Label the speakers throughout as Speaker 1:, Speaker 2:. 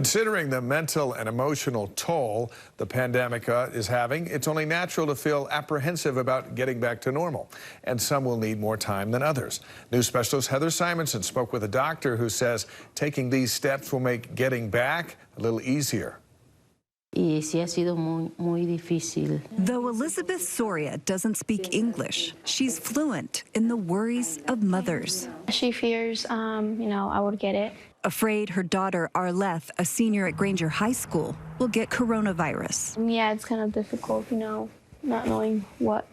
Speaker 1: Considering the mental and emotional toll the pandemic is having, it's only natural to feel apprehensive about getting back to normal. And some will need more time than others. News specialist Heather Simonson spoke with a doctor who says taking these steps will make getting back a little easier.
Speaker 2: Though
Speaker 3: Elizabeth Soria doesn't speak English, she's fluent in the worries of mothers.
Speaker 4: She fears, I would get it.
Speaker 3: Afraid her daughter, Arleth, a senior at Granger High School, will get coronavirus.
Speaker 4: Yeah, it's kind of difficult, not knowing what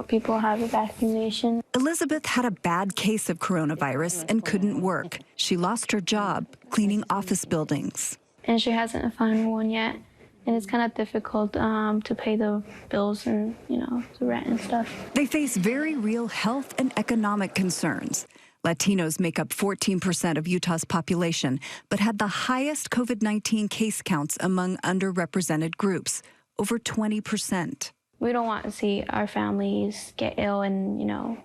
Speaker 4: people have with vaccination.
Speaker 3: Elizabeth had a bad case of coronavirus and couldn't work. She lost her job cleaning office buildings.
Speaker 4: And she hasn't found one yet. And it's kind of difficult to pay the bills and, the rent and stuff.
Speaker 3: They face very real health and economic concerns. Latinos make up 14% of Utah's population, but had the highest COVID-19 case counts among underrepresented groups, over 20%.
Speaker 4: We don't want to see our families get ill and,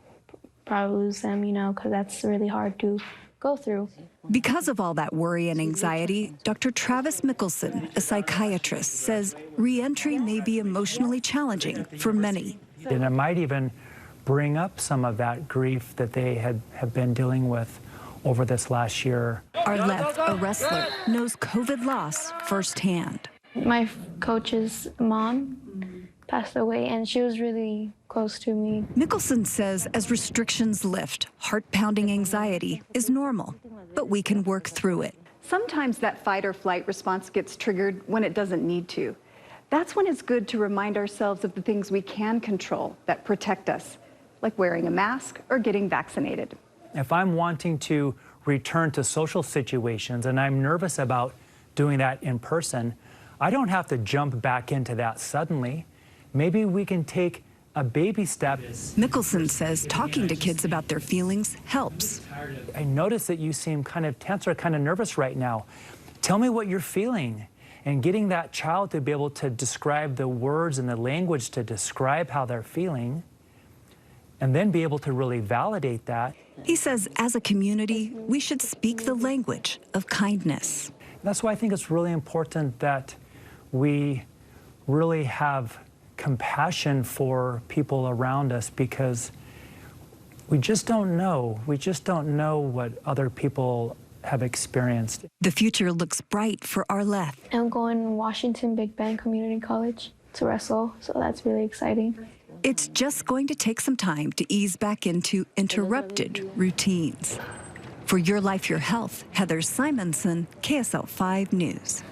Speaker 4: probably lose them, because that's really hard to go through.
Speaker 3: Because of all that worry and anxiety, Dr. Travis Mickelson, a psychiatrist, says re-entry may be emotionally challenging for many.
Speaker 5: And it might even bring up some of that grief that they have been dealing with over this last year.
Speaker 3: Arleth, a wrestler, knows COVID loss firsthand.
Speaker 4: My coach's mom passed away, and she was really close to me.
Speaker 3: Mickelson says as restrictions lift, heart-pounding anxiety is normal, but we can work through it.
Speaker 6: Sometimes that fight or flight response gets triggered when it doesn't need to. That's when it's good to remind ourselves of the things we can control that protect us, like wearing a mask or getting vaccinated.
Speaker 5: If I'm wanting to return to social situations and I'm nervous about doing that in person, I don't have to jump back into that suddenly. Maybe we can take a baby step.
Speaker 3: Mickelson says talking to kids about their feelings helps.
Speaker 5: I notice that you seem kind of tense or kind of nervous right now. Tell me what you're feeling. And getting that child to be able to describe the words and the language to describe how they're feeling, and then be able to really validate that.
Speaker 3: He says as a community, we should speak the language of kindness.
Speaker 5: That's why I think it's really important that we really have compassion for people around us, because we just don't know. We just don't know what other people have experienced.
Speaker 3: The future looks bright for Arleth.
Speaker 4: I'm going to Washington Big Bend Community College to wrestle, so that's really exciting.
Speaker 3: It's just going to take some time to ease back into interrupted routines. For Your Life, Your Health, Heather Simonson, KSL 5 News.